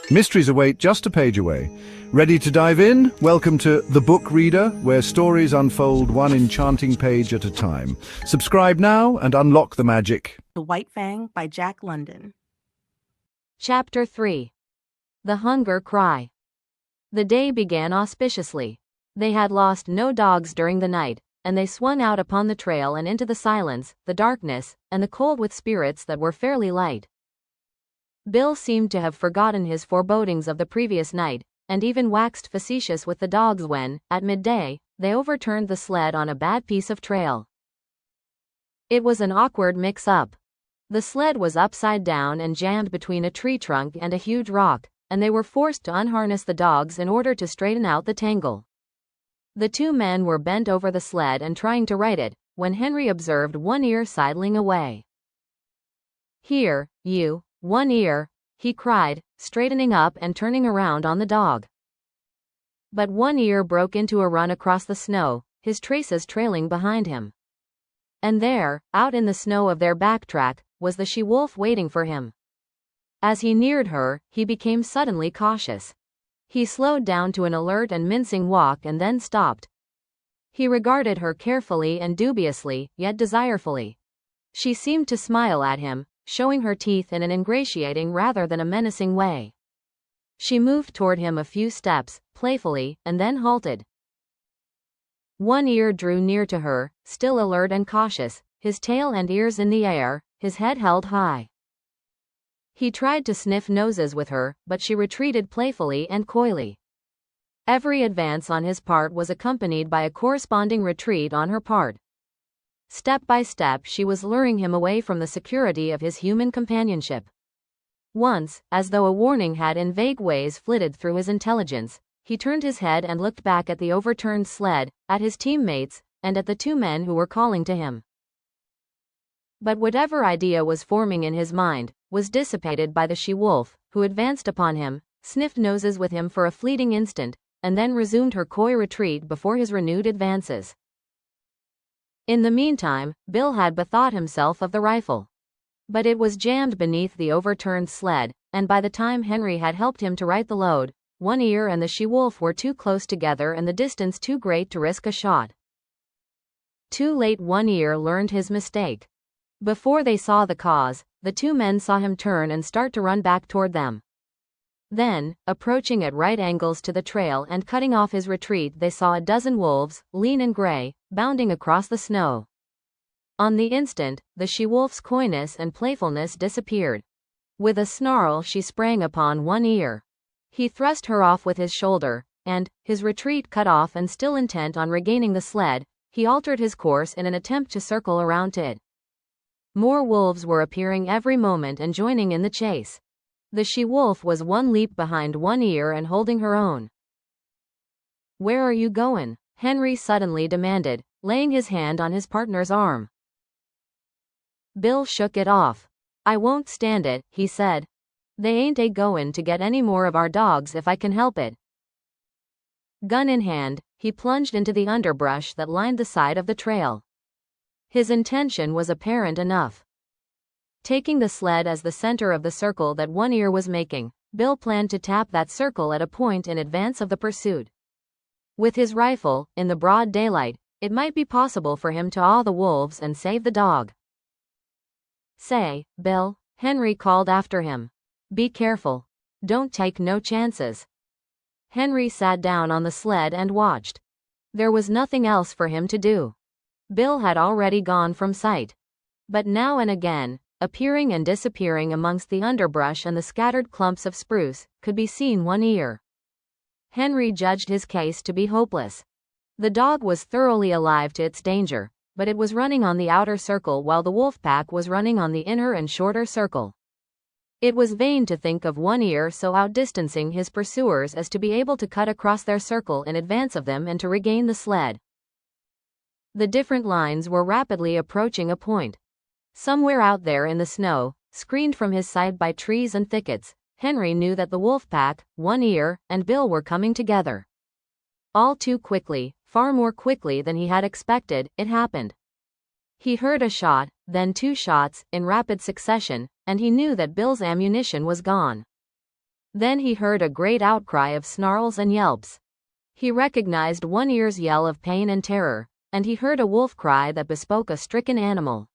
Mysteries await just a page away. Ready to dive in? Welcome to The Book Reader, where stories unfold one enchanting page at a time. Subscribe now and unlock the magic. The White Fang by Jack London. Chapter 3. The Hunger Cry. The day began auspiciously. They had lost no dogs during the night, and they swung out upon the trail and into the silence, the darkness, and the cold with spirits that were fairly light. Bill seemed to have forgotten his forebodings of the previous night, and even waxed facetious with the dogs when, at midday, they overturned the sled on a bad piece of trail. It was an awkward mix-up. The sled was upside down and jammed between a tree trunk and a huge rock, and they were forced to unharness the dogs in order to straighten out the tangle. The two men were bent over the sled and trying to right it, when Henry observed One Ear sidling away. "Here, you, One Ear," he cried, straightening up and turning around on the dog. But One Ear broke into a run across the snow, his traces trailing behind him. And there, out in the snow of their backtrack, was the she-wolf waiting for him. As he neared her, he became suddenly cautious. He slowed down to an alert and mincing walk and then stopped. He regarded her carefully and dubiously, yet desirefully. She seemed to smile at him, showing her teeth in an ingratiating rather than a menacing way. She moved toward him a few steps, playfully, and then halted. One Ear drew near to her, still alert and cautious, his tail and ears in the air, his head held high. He tried to sniff noses with her, but she retreated playfully and coyly. Every advance on his part was accompanied by a corresponding retreat on her part. Step by step she was luring him away from the security of his human companionship. Once, as though a warning had in vague ways flitted through his intelligence, he turned his head and looked back at the overturned sled, at his teammates, and at the two men who were calling to him. But whatever idea was forming in his mind was dissipated by the she-wolf, who advanced upon him, sniffed noses with him for a fleeting instant, and then resumed her coy retreat before his renewed advances. In the meantime, Bill had bethought himself of the rifle. But it was jammed beneath the overturned sled, and by the time Henry had helped him to right the load, One Ear and the she-wolf were too close together and the distance too great to risk a shot. Too late One Ear learned his mistake. Before they saw the cause, the two men saw him turn and start to run back toward them. Then, approaching at right angles to the trail and cutting off his retreat, they saw a dozen wolves, lean and gray, bounding across the snow. On the instant, the she-wolf's coyness and playfulness disappeared. With a snarl she sprang upon One Ear. He thrust her off with his shoulder, and, his retreat cut off and still intent on regaining the sled, he altered his course in an attempt to circle around it. More wolves were appearing every moment and joining in the chase. The she-wolf was one leap behind One Ear and holding her own. "Where are you goin'?" Henry suddenly demanded, laying his hand on his partner's arm. Bill shook it off. "I won't stand it," he said. "They ain't a-goin' to get any more of our dogs if I can help it." Gun in hand, he plunged into the underbrush that lined the side of the trail. His intention was apparent enough. Taking the sled as the center of the circle that One Ear was making, Bill planned to tap that circle at a point in advance of the pursuit. With his rifle, in the broad daylight, it might be possible for him to awe the wolves and save the dog. "Say, Bill," Henry called after him. "Be careful. Don't take no chances." Henry sat down on the sled and watched. There was nothing else for him to do. Bill had already gone from sight. But now and again, appearing and disappearing amongst the underbrush and the scattered clumps of spruce, could be seen One Ear. Henry judged his case to be hopeless. The dog was thoroughly alive to its danger, but it was running on the outer circle while the wolf pack was running on the inner and shorter circle. It was vain to think of One Ear so outdistancing his pursuers as to be able to cut across their circle in advance of them and to regain the sled. The different lines were rapidly approaching a point. Somewhere out there in the snow, screened from his sight by trees and thickets, Henry knew that the wolf pack, One Ear, and Bill were coming together. All too quickly, far more quickly than he had expected, it happened. He heard a shot, then two shots, in rapid succession, and he knew that Bill's ammunition was gone. Then he heard a great outcry of snarls and yelps. He recognized One Ear's yell of pain and terror, and he heard a wolf cry that bespoke a stricken animal.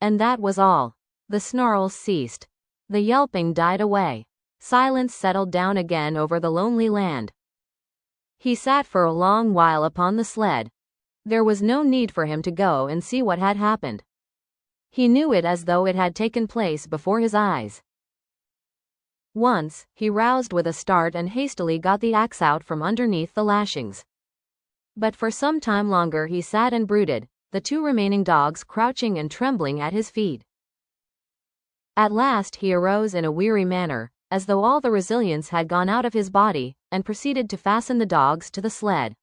And that was all. The snarls ceased. The yelping died away. Silence settled down again over the lonely land. He sat for a long while upon the sled. There was no need for him to go and see what had happened. He knew it as though it had taken place before his eyes. Once, he roused with a start and hastily got the axe out from underneath the lashings. But for some time longer he sat and brooded, the two remaining dogs crouching and trembling at his feet. At last he arose in a weary manner, as though all the resilience had gone out of his body, and proceeded to fasten the dogs to the sled.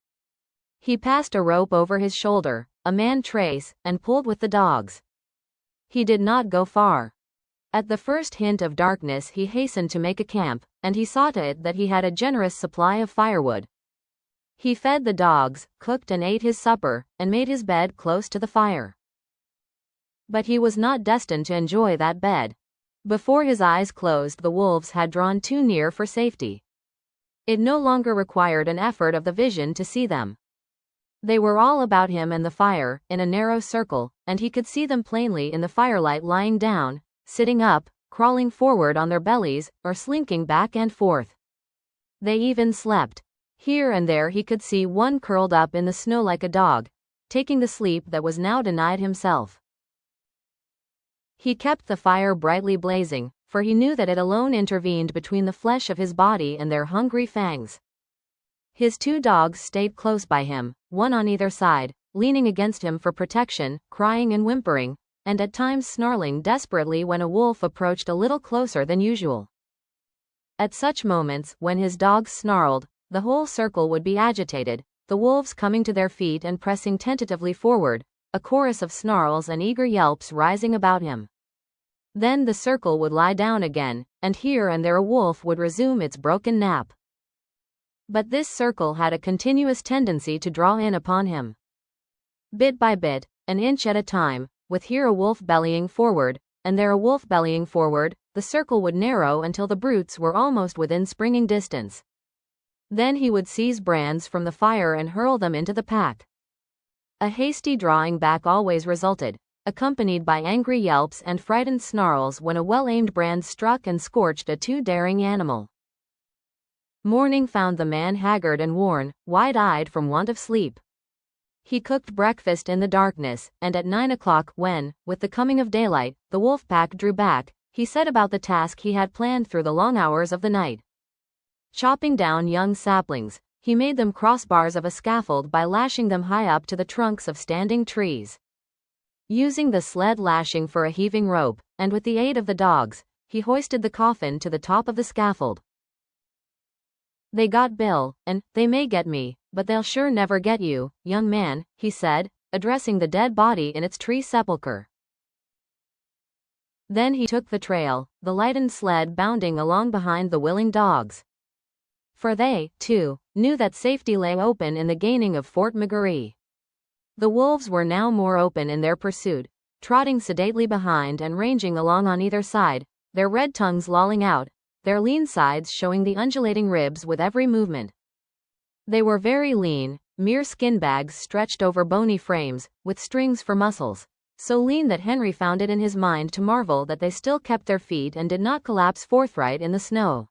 He passed a rope over his shoulder, a man trace, and pulled with the dogs. He did not go far. At the first hint of darkness he hastened to make a camp, and he saw to it that he had a generous supply of firewood. He fed the dogs, cooked and ate his supper, and made his bed close to the fire. But he was not destined to enjoy that bed. Before his eyes closed, the wolves had drawn too near for safety. It no longer required an effort of the vision to see them. They were all about him and the fire, in a narrow circle, and he could see them plainly in the firelight, lying down, sitting up, crawling forward on their bellies, or slinking back and forth. They even slept. Here and there he could see one curled up in the snow like a dog, taking the sleep that was now denied himself. He kept the fire brightly blazing, for he knew that it alone intervened between the flesh of his body and their hungry fangs. His two dogs stayed close by him, one on either side, leaning against him for protection, crying and whimpering, and at times snarling desperately when a wolf approached a little closer than usual. At such moments, when his dogs snarled, the whole circle would be agitated, the wolves coming to their feet and pressing tentatively forward, a chorus of snarls and eager yelps rising about him. Then the circle would lie down again, and here and there a wolf would resume its broken nap. But this circle had a continuous tendency to draw in upon him. Bit by bit, an inch at a time, with here a wolf bellying forward, and there a wolf bellying forward, the circle would narrow until the brutes were almost within springing distance. Then he would seize brands from the fire and hurl them into the pack. A hasty drawing back always resulted, accompanied by angry yelps and frightened snarls when a well-aimed brand struck and scorched a too daring animal. Morning found the man haggard and worn, wide-eyed from want of sleep. He cooked breakfast in the darkness, and at 9 o'clock, when, with the coming of daylight, the wolf pack drew back, he set about the task he had planned through the long hours of the night. Chopping down young saplings, he made them crossbars of a scaffold by lashing them high up to the trunks of standing trees. Using the sled lashing for a heaving rope, and with the aid of the dogs, he hoisted the coffin to the top of the scaffold. "They got Bill, and they may get me, but they'll sure never get you, young man," he said, addressing the dead body in its tree sepulchre. Then he took the trail, the lightened sled bounding along behind the willing dogs. For they, too, knew that safety lay open in the gaining of Fort McGarry. The wolves were now more open in their pursuit, trotting sedately behind and ranging along on either side, their red tongues lolling out, their lean sides showing the undulating ribs with every movement. They were very lean, mere skin bags stretched over bony frames, with strings for muscles, so lean that Henry found it in his mind to marvel that they still kept their feet and did not collapse forthright in the snow.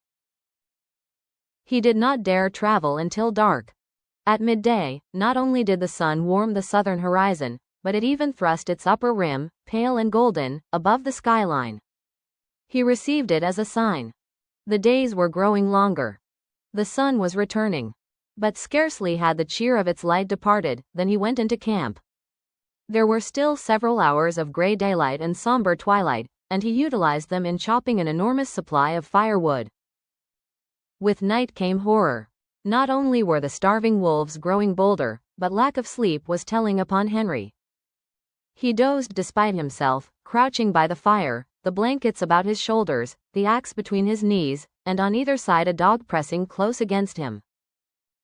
He did not dare travel until dark. At midday, not only did the sun warm the southern horizon, but it even thrust its upper rim, pale and golden, above the skyline. He received it as a sign. The days were growing longer. The sun was returning. But scarcely had the cheer of its light departed, than he went into camp. There were still several hours of gray daylight and somber twilight, and he utilized them in chopping an enormous supply of firewood. With night came horror. Not only were the starving wolves growing bolder, but lack of sleep was telling upon Henry. He dozed despite himself, crouching by the fire, the blankets about his shoulders, the axe between his knees, and on either side a dog pressing close against him.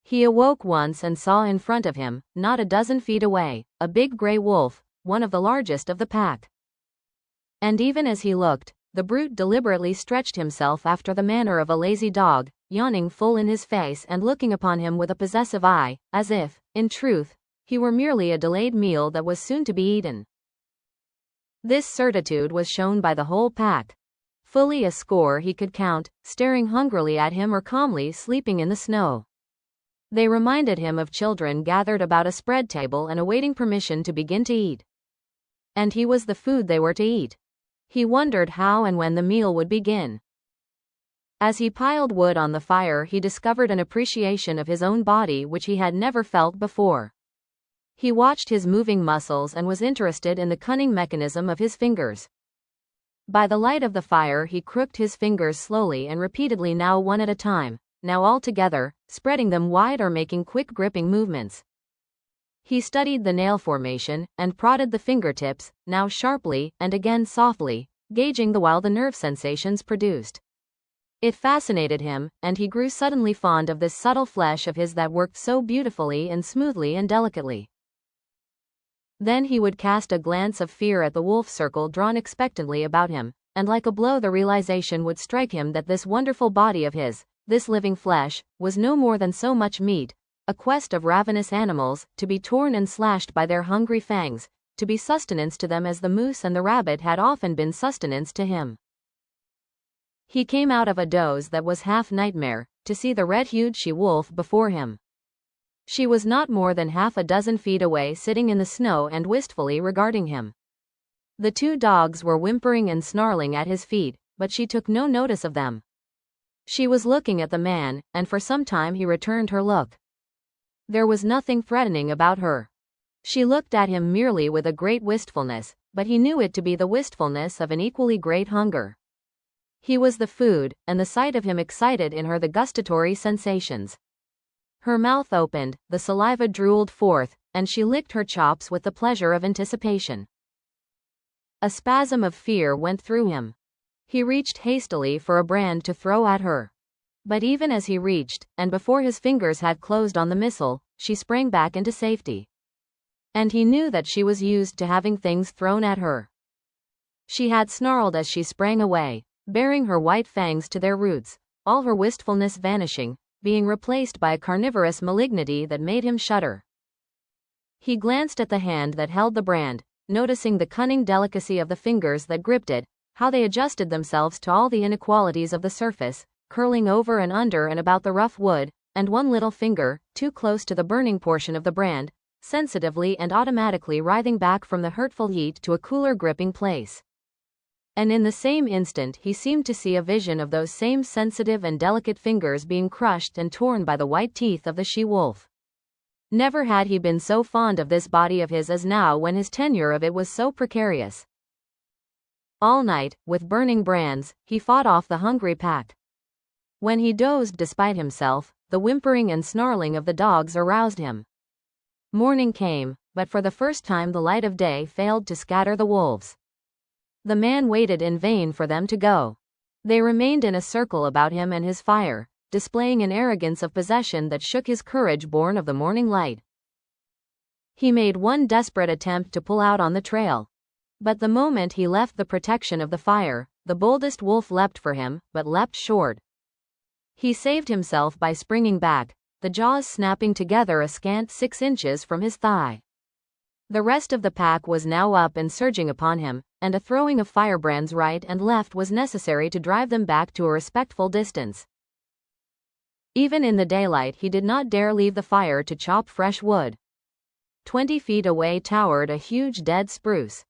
He awoke once and saw in front of him, not a dozen feet away, a big gray wolf, one of the largest of the pack. And even as he looked, the brute deliberately stretched himself after the manner of a lazy dog, yawning full in his face and looking upon him with a possessive eye, as if, in truth, he were merely a delayed meal that was soon to be eaten. This certitude was shown by the whole pack. Fully a score he could count, staring hungrily at him or calmly sleeping in the snow. They reminded him of children gathered about a spread table and awaiting permission to begin to eat. And he was the food they were to eat. He wondered how and when the meal would begin. As he piled wood on the fire, he discovered an appreciation of his own body which he had never felt before. He watched his moving muscles and was interested in the cunning mechanism of his fingers. By the light of the fire, he crooked his fingers slowly and repeatedly, now one at a time, now all together, spreading them wide or making quick gripping movements. He studied the nail formation, and prodded the fingertips, now sharply, and again softly, gauging the while the nerve sensations produced. It fascinated him, and he grew suddenly fond of this subtle flesh of his that worked so beautifully and smoothly and delicately. Then he would cast a glance of fear at the wolf circle drawn expectantly about him, and like a blow the realization would strike him that this wonderful body of his, this living flesh, was no more than so much meat, a quest of ravenous animals, to be torn and slashed by their hungry fangs, to be sustenance to them as the moose and the rabbit had often been sustenance to him. He came out of a doze that was half nightmare, to see the red-hued she-wolf before him. She was not more than half a dozen feet away, sitting in the snow and wistfully regarding him. The two dogs were whimpering and snarling at his feet, but she took no notice of them. She was looking at the man, and for some time he returned her look. There was nothing threatening about her. She looked at him merely with a great wistfulness, but he knew it to be the wistfulness of an equally great hunger. He was the food, and the sight of him excited in her the gustatory sensations. Her mouth opened, the saliva drooled forth, and she licked her chops with the pleasure of anticipation. A spasm of fear went through him. He reached hastily for a brand to throw at her. But even as he reached, and before his fingers had closed on the missile, she sprang back into safety. And he knew that she was used to having things thrown at her. She had snarled as she sprang away, baring her white fangs to their roots, all her wistfulness vanishing, being replaced by a carnivorous malignity that made him shudder. He glanced at the hand that held the brand, noticing the cunning delicacy of the fingers that gripped it, how they adjusted themselves to all the inequalities of the surface, curling over and under and about the rough wood, and one little finger, too close to the burning portion of the brand, sensitively and automatically writhing back from the hurtful heat to a cooler gripping place. And in the same instant he seemed to see a vision of those same sensitive and delicate fingers being crushed and torn by the white teeth of the she-wolf. Never had he been so fond of this body of his as now when his tenure of it was so precarious. All night, with burning brands, he fought off the hungry pack. When he dozed despite himself, the whimpering and snarling of the dogs aroused him. Morning came, but for the first time the light of day failed to scatter the wolves. The man waited in vain for them to go. They remained in a circle about him and his fire, displaying an arrogance of possession that shook his courage born of the morning light. He made one desperate attempt to pull out on the trail. But the moment he left the protection of the fire, the boldest wolf leapt for him, but leapt short. He saved himself by springing back, the jaws snapping together a scant 6 inches from his thigh. The rest of the pack was now up and surging upon him, and a throwing of firebrands right and left was necessary to drive them back to a respectful distance. Even in the daylight he did not dare leave the fire to chop fresh wood. 20 feet away towered a huge dead spruce.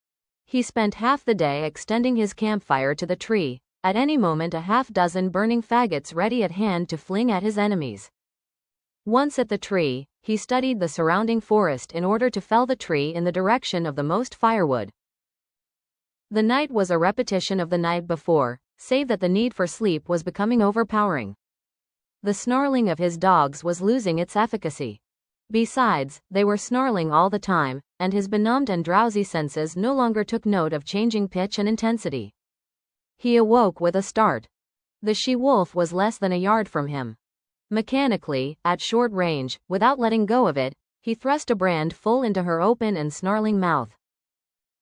He spent half the day extending his campfire to the tree, at any moment a half-dozen burning faggots ready at hand to fling at his enemies. Once at the tree, he studied the surrounding forest in order to fell the tree in the direction of the most firewood. The night was a repetition of the night before, save that the need for sleep was becoming overpowering. The snarling of his dogs was losing its efficacy. Besides, they were snarling all the time, and his benumbed and drowsy senses no longer took note of changing pitch and intensity. He awoke with a start. The she-wolf was less than a yard from him. Mechanically, at short range, without letting go of it, he thrust a brand full into her open and snarling mouth.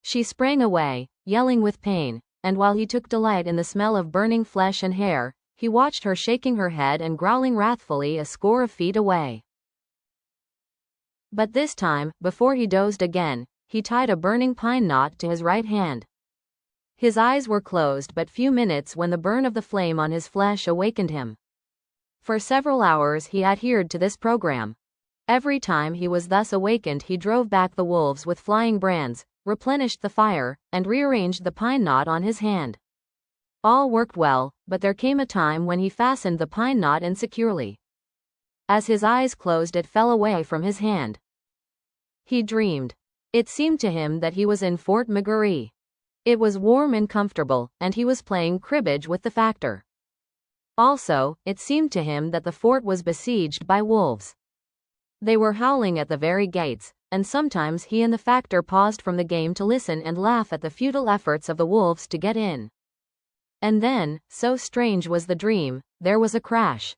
She sprang away, yelling with pain, and while he took delight in the smell of burning flesh and hair, he watched her shaking her head and growling wrathfully a score of feet away. But this time, before he dozed again, he tied a burning pine knot to his right hand. His eyes were closed but few minutes when the burn of the flame on his flesh awakened him. For several hours he adhered to this program. Every time he was thus awakened he drove back the wolves with flying brands, replenished the fire, and rearranged the pine knot on his hand. All worked well, but there came a time when he fastened the pine knot insecurely. As his eyes closed it fell away from his hand. He dreamed. It seemed to him that he was in Fort McGarry. It was warm and comfortable, and he was playing cribbage with the factor. Also, it seemed to him that the fort was besieged by wolves. They were howling at the very gates, and sometimes he and the factor paused from the game to listen and laugh at the futile efforts of the wolves to get in. And then, so strange was the dream, there was a crash.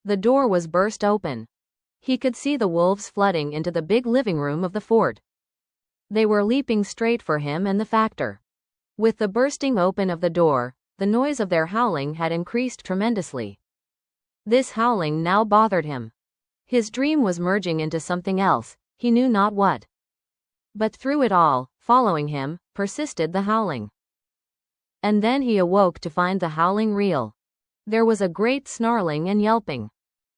The door was burst open. He could see the wolves flooding into the big living room of the fort. They were leaping straight for him and the factor. With the bursting open of the door, the noise of their howling had increased tremendously. This howling now bothered him. His dream was merging into something else, he knew not what. But through it all, following him, persisted the howling. And then he awoke to find the howling real. There was a great snarling and yelping.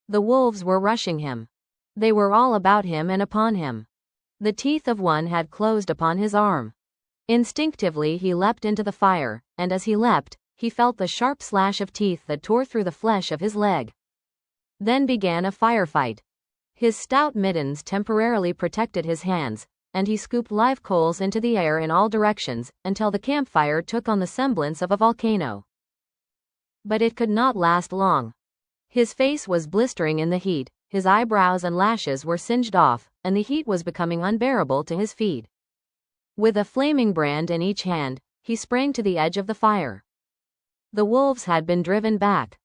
The wolves were rushing him. They were all about him and upon him. The teeth of one had closed upon his arm. Instinctively he leapt into the fire, and as he leapt, he felt the sharp slash of teeth that tore through the flesh of his leg. Then began a firefight. His stout mittens temporarily protected his hands, and he scooped live coals into the air in all directions, until the campfire took on the semblance of a volcano. But it could not last long. His face was blistering in the heat, his eyebrows and lashes were singed off, and the heat was becoming unbearable to his feet. With a flaming brand in each hand, he sprang to the edge of the fire. The wolves had been driven back.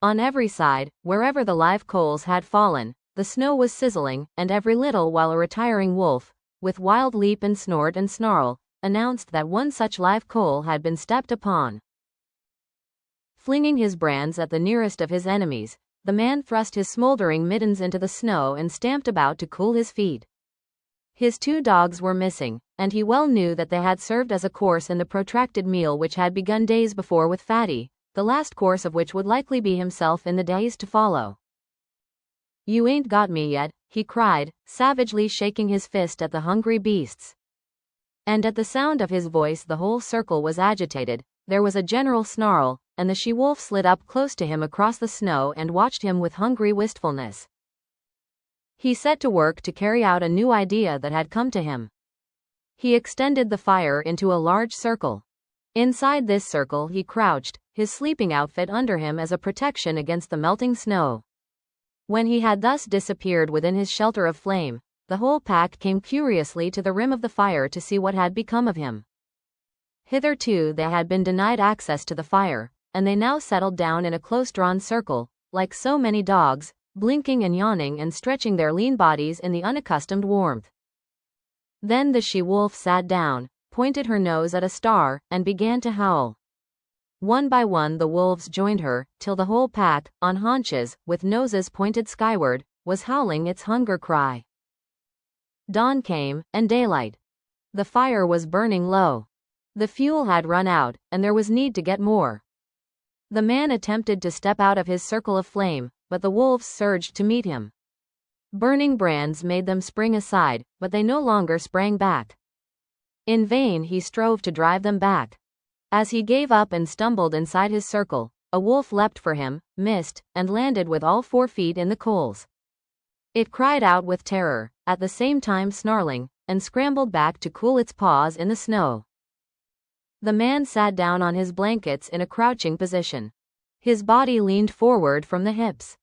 On every side, wherever the live coals had fallen, the snow was sizzling, and every little while a retiring wolf, with wild leap and snort and snarl, announced that one such live coal had been stepped upon. Flinging his brands at the nearest of his enemies, the man thrust his smoldering mittens into the snow and stamped about to cool his feet. His 2 dogs were missing, and he well knew that they had served as a course in the protracted meal which had begun days before with Fatty, the last course of which would likely be himself in the days to follow. "You ain't got me yet," he cried, savagely shaking his fist at the hungry beasts. And at the sound of his voice the whole circle was agitated, there was a general snarl, and the she-wolf slid up close to him across the snow and watched him with hungry wistfulness. He set to work to carry out a new idea that had come to him. He extended the fire into a large circle. Inside this circle he crouched, his sleeping outfit under him as a protection against the melting snow. When he had thus disappeared within his shelter of flame, the whole pack came curiously to the rim of the fire to see what had become of him. Hitherto they had been denied access to the fire, and they now settled down in a close-drawn circle, like so many dogs, blinking and yawning and stretching their lean bodies in the unaccustomed warmth. Then the she-wolf sat down, pointed her nose at a star, and began to howl. One by one the wolves joined her, till the whole pack, on haunches, with noses pointed skyward, was howling its hunger cry. Dawn came, and daylight. The fire was burning low. The fuel had run out, and there was need to get more. The man attempted to step out of his circle of flame, but the wolves surged to meet him. Burning brands made them spring aside, but they no longer sprang back. In vain he strove to drive them back. As he gave up and stumbled inside his circle, a wolf leapt for him, missed, and landed with all 4 feet in the coals. It cried out with terror, at the same time snarling, and scrambled back to cool its paws in the snow. The man sat down on his blankets in a crouching position. His body leaned forward from the hips.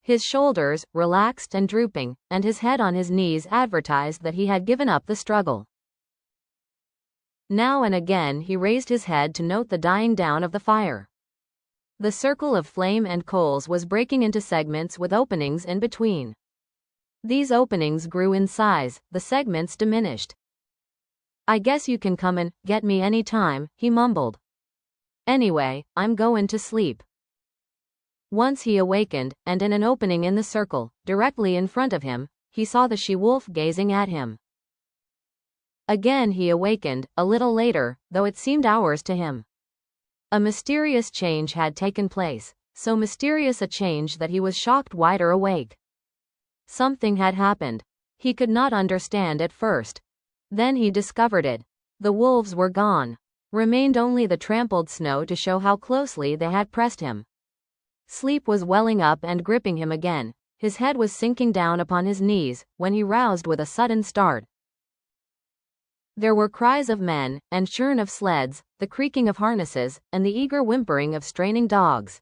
His shoulders, relaxed and drooping, and his head on his knees advertised that he had given up the struggle. Now and again he raised his head to note the dying down of the fire. The circle of flame and coals was breaking into segments with openings in between. These openings grew in size, the segments diminished. "I guess you can come and get me any time," he mumbled. Anyway, I'm goin' to sleep. Once he awakened, and in an opening in the circle, directly in front of him, he saw the she-wolf gazing at him. Again he awakened, a little later, though it seemed hours to him. A mysterious change had taken place, so mysterious a change that he was shocked wider awake. Something had happened. He could not understand at first. Then he discovered it. The wolves were gone. Remained only the trampled snow to show how closely they had pressed him. Sleep was welling up and gripping him again. His head was sinking down upon his knees, when he roused with a sudden start. There were cries of men, and churn of sleds, the creaking of harnesses, and the eager whimpering of straining dogs.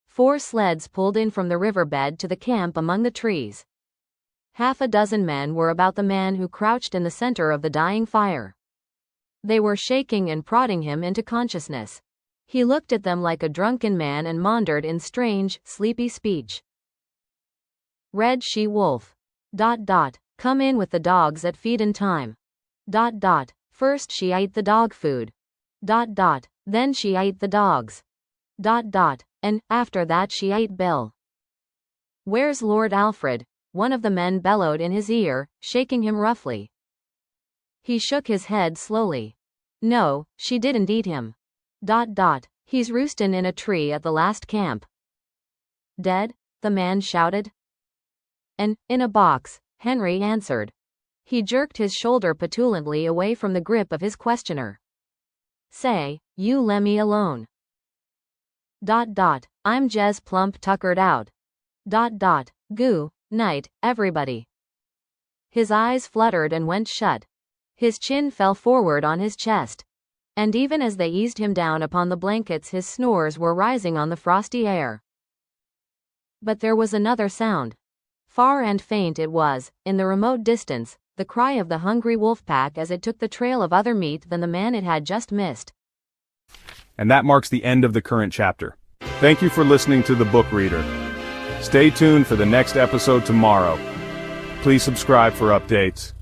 4 sleds pulled in from the riverbed to the camp among the trees. Half a dozen men were about the man who crouched in the center of the dying fire. They were shaking and prodding him into consciousness. He looked at them like a drunken man and maundered in strange, sleepy speech. Red she-wolf. ... Come in with the dogs at feedin' time. ... First she ate the dog food. ... Then she ate the dogs. ... And, after that she ate Bill. Where's Lord Alfred? One of the men bellowed in his ear, shaking him roughly. He shook his head slowly. No, she didn't eat him. ... He's roostin' in a tree at the last camp. Dead? The man shouted. And, in a box, Henry answered. He jerked his shoulder petulantly away from the grip of his questioner. Say, you lemme alone. ... I'm jes plump tuckered out. ... Goo, night, everybody. His eyes fluttered and went shut. His chin fell forward on his chest. And even as they eased him down upon the blankets, his snores were rising on the frosty air. But there was another sound. Far and faint it was, in the remote distance, the cry of the hungry wolf pack as it took the trail of other meat than the man it had just missed. And that marks the end of the current chapter. Thank you for listening to The Book Reader. Stay tuned for the next episode tomorrow. Please subscribe for updates.